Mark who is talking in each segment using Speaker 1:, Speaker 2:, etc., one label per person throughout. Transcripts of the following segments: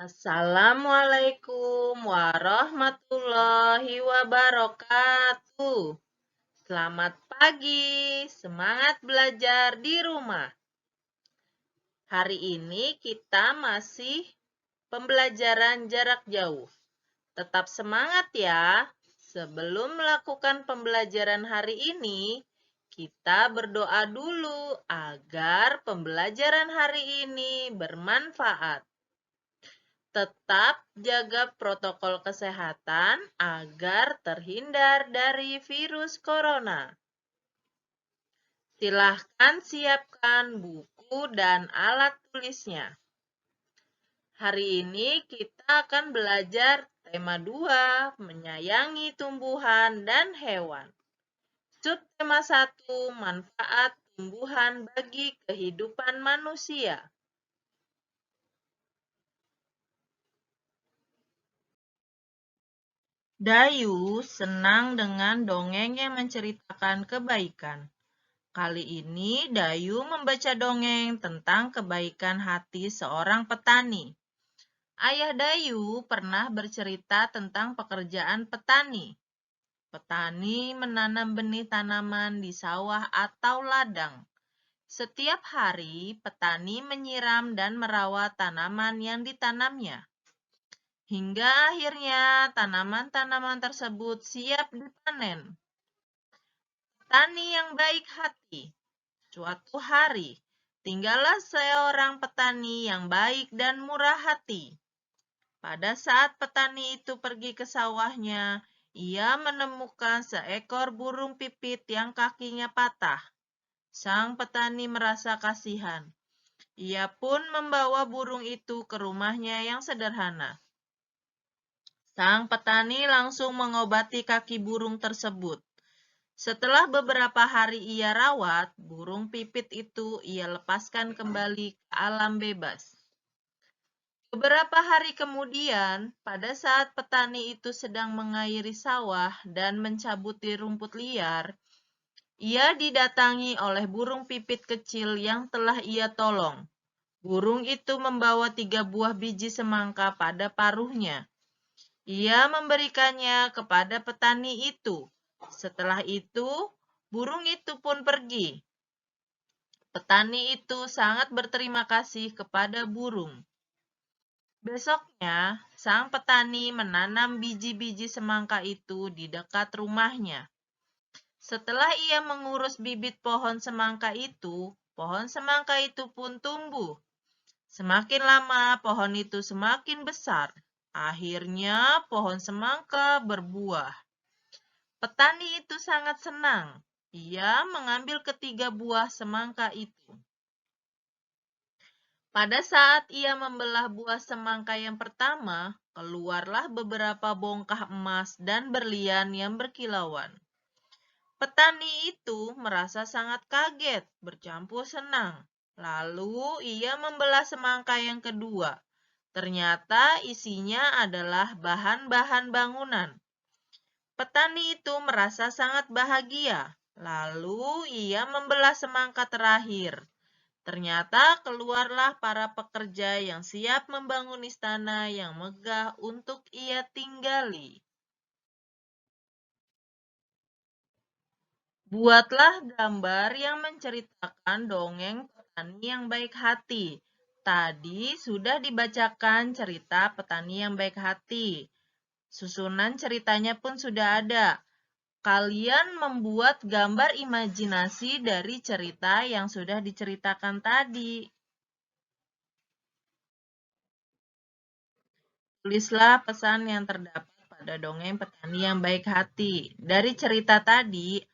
Speaker 1: Assalamualaikum warahmatullahi wabarakatuh. Selamat pagi, semangat belajar di rumah. Hari ini kita masih pembelajaran jarak jauh. Tetap semangat ya. Sebelum melakukan pembelajaran hari ini, kita berdoa dulu agar pembelajaran hari ini bermanfaat. Tetap jaga protokol kesehatan agar terhindar dari virus corona. Silahkan siapkan buku dan alat tulisnya. Hari ini kita akan belajar tema 2, menyayangi tumbuhan dan hewan. Subtema 1, manfaat tumbuhan bagi kehidupan manusia. Dayu senang dengan dongeng yang menceritakan kebaikan. Kali ini Dayu membaca dongeng tentang kebaikan hati seorang petani. Ayah Dayu pernah bercerita tentang pekerjaan petani. Petani menanam benih tanaman di sawah atau ladang. Setiap hari, petani menyiram dan merawat tanaman yang ditanamnya. Hingga akhirnya tanaman-tanaman tersebut siap dipanen. Petani yang baik hati. Suatu hari, tinggallah seorang petani yang baik dan murah hati. Pada saat petani itu pergi ke sawahnya, ia menemukan seekor burung pipit yang kakinya patah. Sang petani merasa kasihan. Ia pun membawa burung itu ke rumahnya yang sederhana. Sang petani langsung mengobati kaki burung tersebut. Setelah beberapa hari ia rawat, burung pipit itu ia lepaskan kembali ke alam bebas. Beberapa hari kemudian, pada saat petani itu sedang mengairi sawah dan mencabuti rumput liar, ia didatangi oleh burung pipit kecil yang telah ia tolong. Burung itu membawa 3 buah biji semangka pada paruhnya. Ia memberikannya kepada petani itu. Setelah itu, burung itu pun pergi. Petani itu sangat berterima kasih kepada burung. Besoknya, sang petani menanam biji-biji semangka itu di dekat rumahnya. Setelah ia mengurus bibit pohon semangka itu pun tumbuh. Semakin lama, pohon itu semakin besar. Akhirnya, pohon semangka berbuah. Petani itu sangat senang. Ia mengambil ketiga buah semangka itu. Pada saat ia membelah buah semangka yang pertama, keluarlah beberapa bongkah emas dan berlian yang berkilauan. Petani itu merasa sangat kaget, bercampur senang. Lalu ia membelah semangka yang kedua. Ternyata isinya adalah bahan-bahan bangunan. Petani itu merasa sangat bahagia. Lalu ia membelah semangka terakhir. Ternyata keluarlah para pekerja yang siap membangun istana yang megah untuk ia tinggali. Buatlah gambar yang menceritakan dongeng petani yang baik hati. Tadi sudah dibacakan cerita petani yang baik hati. Susunan ceritanya pun sudah ada. Kalian membuat gambar imajinasi dari cerita yang sudah diceritakan tadi. Tulislah pesan yang terdapat pada dongeng petani yang baik hati. Dari cerita tadi,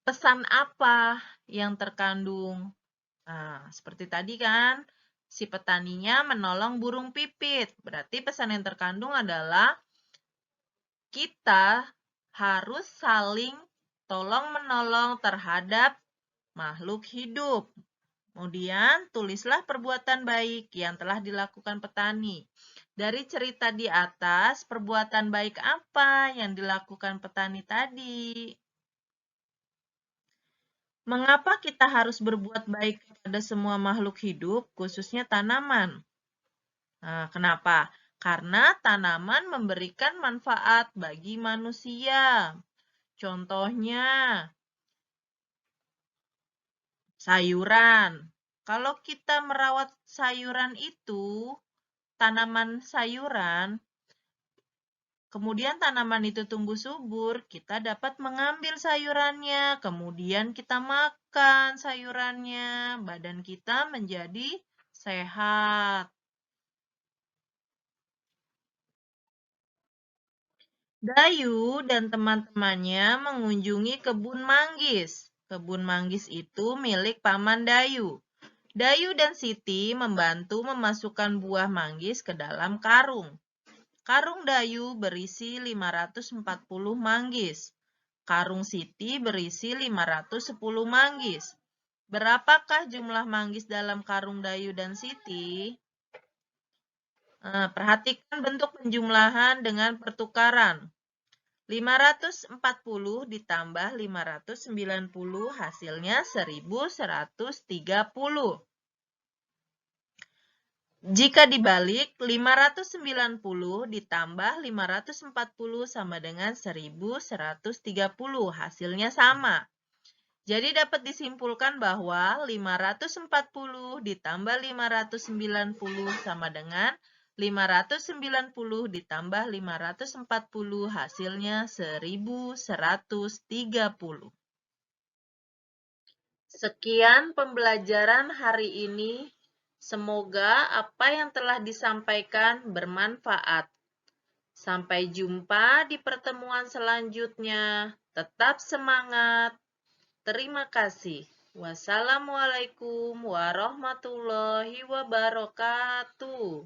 Speaker 1: pesan apa yang terkandung? Nah, seperti tadi kan, si petaninya menolong burung pipit. Berarti pesan yang terkandung adalah kita harus saling tolong-menolong terhadap makhluk hidup. Kemudian, tulislah perbuatan baik yang telah dilakukan petani. Dari cerita di atas, perbuatan baik apa yang dilakukan petani tadi? Mengapa kita harus berbuat baik kepada semua makhluk hidup, khususnya tanaman? Nah, kenapa? Karena tanaman memberikan manfaat bagi manusia. Contohnya, sayuran. Kalau kita merawat sayuran itu, tanaman sayuran, kemudian tanaman itu tumbuh subur, kita dapat mengambil sayurannya, kemudian kita makan sayurannya, badan kita menjadi sehat. Dayu dan teman-temannya mengunjungi kebun manggis. Kebun manggis itu milik Paman Dayu. Dayu dan Siti membantu memasukkan buah manggis ke dalam karung. Karung Dayu berisi 540 manggis. Karung Siti berisi 510 manggis. Berapakah jumlah manggis dalam karung Dayu dan Siti? Perhatikan bentuk penjumlahan dengan pertukaran. 540 ditambah 590 hasilnya 1130. Jika dibalik, 590 ditambah 540 sama dengan 1130. Hasilnya sama. Jadi dapat disimpulkan bahwa 540 ditambah 590 sama dengan 590 ditambah 540 hasilnya 1130. Sekian pembelajaran hari ini. Semoga apa yang telah disampaikan bermanfaat. Sampai jumpa di pertemuan selanjutnya. Tetap semangat. Terima kasih. Wassalamualaikum warahmatullahi wabarakatuh.